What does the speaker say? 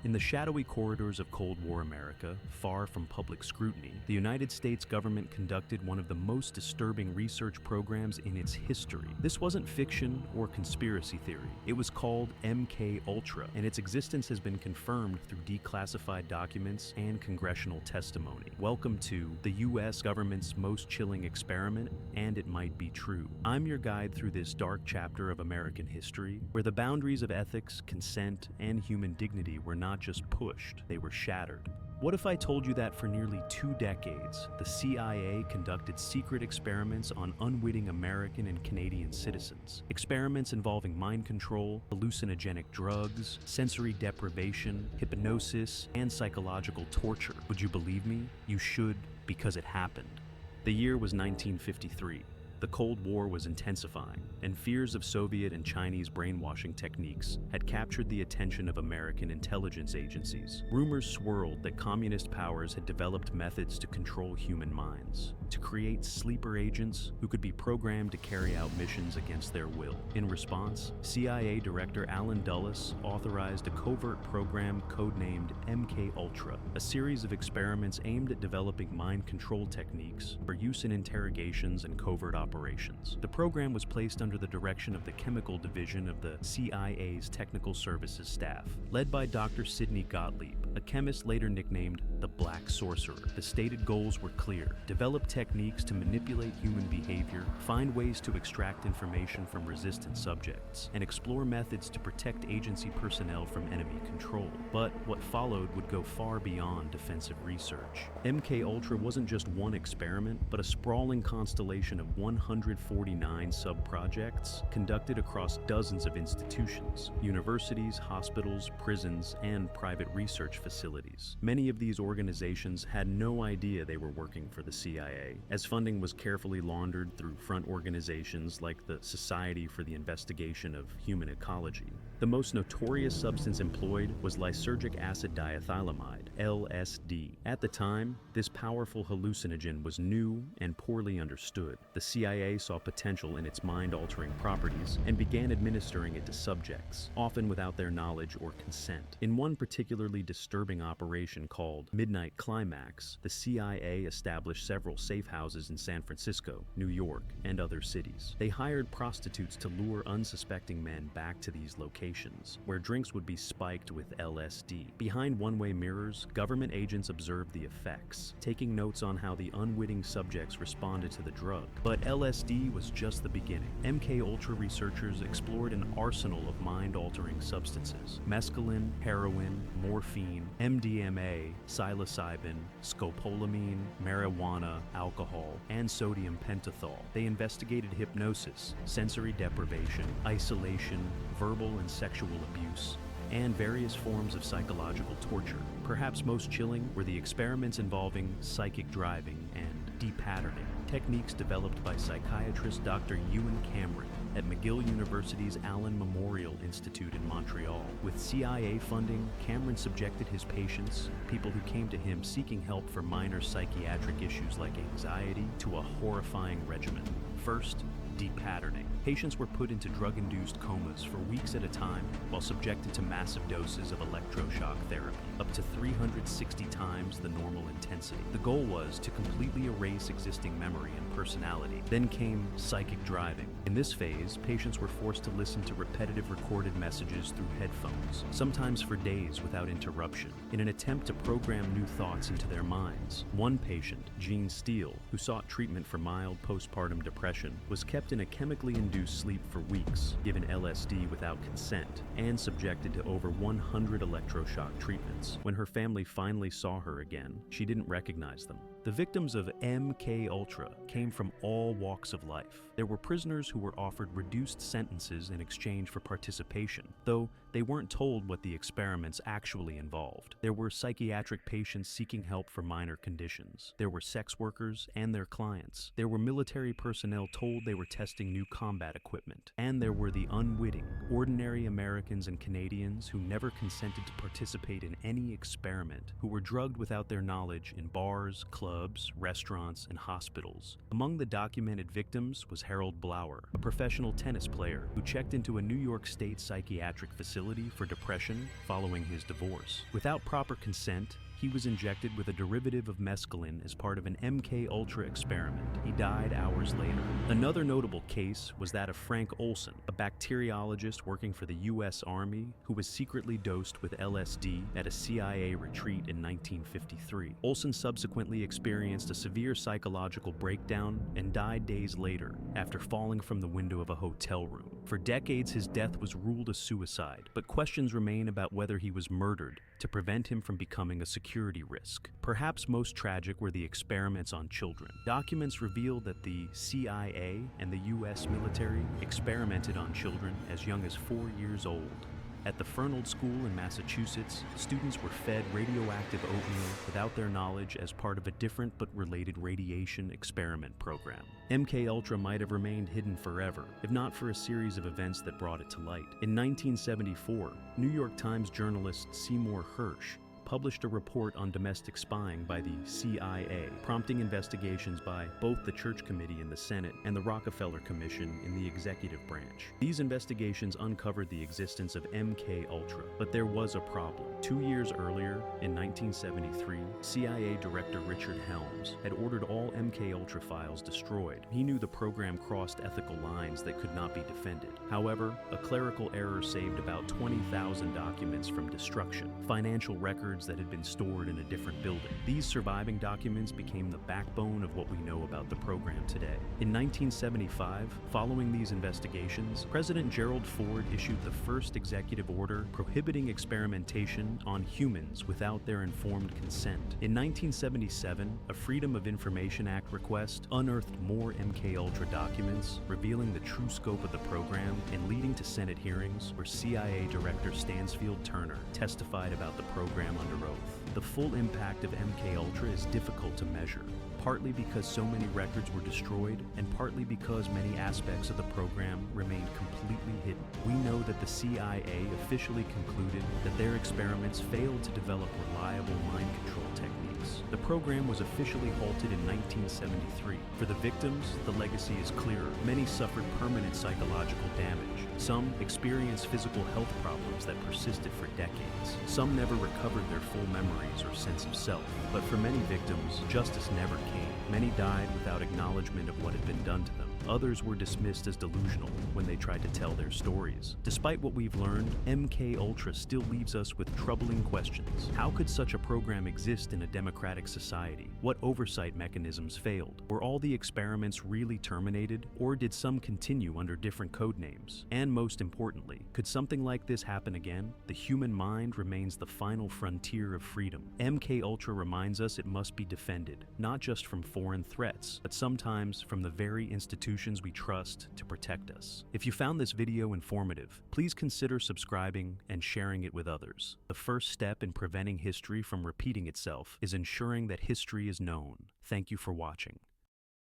In the shadowy corridors of Cold War America, far from public scrutiny, the United States government conducted one of the most disturbing research programs in its history. This wasn't fiction or conspiracy theory. It was called MKUltra, and its existence has been confirmed through declassified documents and congressional testimony. Welcome to the U.S. government's most chilling experiment, and it might be true. I'm your guide through this dark chapter of American history, where the boundaries of ethics, consent, and human dignity were not just pushed, they were shattered. What if I told you that for nearly 2 decades, the CIA conducted secret experiments on unwitting American and Canadian citizens? Experiments involving mind control, hallucinogenic drugs, sensory deprivation, hypnosis, and psychological torture. Would you believe me? You should, because it happened. The year was 1953. The Cold War was intensifying, and fears of Soviet and Chinese brainwashing techniques had captured the attention of American intelligence agencies. Rumors swirled that communist powers had developed methods to control human minds, to create sleeper agents who could be programmed to carry out missions against their will. In response, CIA Director Allen Dulles authorized a covert program codenamed MKUltra, a series of experiments aimed at developing mind control techniques for use in interrogations and covert operations. The program was placed under the direction of the Chemical Division of the CIA's Technical Services staff, led by Dr. Sidney Gottlieb, a chemist later nicknamed the Black Sorcerer. The stated goals were clear: develop techniques to manipulate human behavior, find ways to extract information from resistant subjects, and explore methods to protect agency personnel from enemy control. But what followed would go far beyond defensive research. MKUltra wasn't just one experiment, but a sprawling constellation of 149 sub-projects conducted across dozens of institutions, universities, hospitals, prisons, and private research facilities. Many of these organizations had no idea they were working for the CIA, as funding was carefully laundered through front organizations like the Society for the Investigation of Human Ecology. The most notorious substance employed was lysergic acid diethylamide, LSD. At the time, this powerful hallucinogen was new and poorly understood. The CIA saw potential in its mind-altering properties and began administering it to subjects, often without their knowledge or consent. In one particularly disturbing operation called Midnight Climax, the CIA established several safe houses in San Francisco, New York, and other cities. They hired prostitutes to lure unsuspecting men back to these locations, where drinks would be spiked with LSD. Behind one-way mirrors, government agents observed the effects, taking notes on how the unwitting subjects responded to the drug. But LSD was just the beginning. MKUltra researchers explored an arsenal of mind-altering substances: mescaline, heroin, morphine, MDMA, psilocybin, scopolamine, marijuana, alcohol, and sodium pentothal. They investigated hypnosis, sensory deprivation, isolation, verbal and sexual abuse, and various forms of psychological torture. Perhaps most chilling were the experiments involving psychic driving and depatterning, techniques developed by psychiatrist Dr. Ewan Cameron at McGill University's Allen Memorial Institute in Montreal. With CIA funding, Cameron subjected his patients, people who came to him seeking help for minor psychiatric issues like anxiety, to a horrifying regimen. First, depatterning. Patients were put into drug-induced comas for weeks at a time while subjected to massive doses of electroshock therapy, up to 360 times the normal intensity. The goal was to completely erase existing memory and personality. Then came psychic driving. In this phase, patients were forced to listen to repetitive recorded messages through headphones, sometimes for days without interruption, in an attempt to program new thoughts into their minds. One patient, Gene Steele, who sought treatment for mild postpartum depression, was kept in a chemically induced sleep for weeks, given LSD without consent, and subjected to over 100 electroshock treatments. When her family finally saw her again, she didn't recognize them. The victims of MKUltra came from all walks of life. There were prisoners who were offered reduced sentences in exchange for participation, though they weren't told what the experiments actually involved. There were psychiatric patients seeking help for minor conditions. There were sex workers and their clients. There were military personnel told they were testing new combat equipment. And there were the unwitting, ordinary Americans and Canadians who never consented to participate in any experiment, who were drugged without their knowledge in bars, clubs, nightclubs, restaurants, and hospitals. Among the documented victims was Harold Blower, a professional tennis player who checked into a New York State psychiatric facility for depression following his divorce. Without proper consent, he was injected with a derivative of mescaline as part of an MKUltra experiment. He died hours later. Another notable case was that of Frank Olson, a bacteriologist working for the U.S. Army who was secretly dosed with LSD at a CIA retreat in 1953. Olson subsequently experienced a severe psychological breakdown and died days later after falling from the window of a hotel room. For decades, his death was ruled a suicide, but questions remain about whether he was murdered to prevent him from becoming a security risk. Perhaps most tragic were the experiments on children. Documents reveal that the CIA and the U.S. military experimented on children as young as 4 years old. At the Fernald School in Massachusetts, students were fed radioactive oatmeal without their knowledge as part of a different but related radiation experiment program. MKUltra might have remained hidden forever, if not for a series of events that brought it to light. In 1974, New York Times journalist Seymour Hersh published a report on domestic spying by the CIA, prompting investigations by both the Church Committee in the Senate and the Rockefeller Commission in the executive branch. These investigations uncovered the existence of MKUltra, but there was a problem. 2 years earlier, in 1973, CIA Director Richard Helms had ordered all MKUltra files destroyed. He knew the program crossed ethical lines that could not be defended. However, a clerical error saved about 20,000 documents from destruction, financial records that had been stored in a different building. These surviving documents became the backbone of what we know about the program today. In 1975, following these investigations, President Gerald Ford issued the first executive order prohibiting experimentation on humans without their informed consent. In 1977, a Freedom of Information Act request unearthed more MKUltra documents, revealing the true scope of the program and leading to Senate hearings where CIA Director Stansfield Turner testified about the program under oath. The full impact of MKUltra is difficult to measure, partly because so many records were destroyed and partly because many aspects of the program remained completely hidden. We know that the CIA officially concluded that their experiments failed to develop reliable mind control techniques. The program was officially halted in 1973. For the victims, the legacy is clearer. Many suffered permanent psychological damage. Some experienced physical health problems that persisted for decades. Some never recovered their full memories or sense of self. But for many victims, justice never came. Many died without acknowledgement of what had been done to them. Others were dismissed as delusional when they tried to tell their stories. Despite what we've learned, MKUltra still leaves us with troubling questions. How could such a program exist in a democratic society? What oversight mechanisms failed? Were all the experiments really terminated, or did some continue under different code names? And most importantly, could something like this happen again? The human mind remains the final frontier of freedom. MKUltra reminds us it must be defended, not just from foreign threats, but sometimes from the very institutions we trust to protect us. If you found this video informative, please consider subscribing and sharing it with others. The first step in preventing history from repeating itself is ensuring that history is known. Thank you for watching.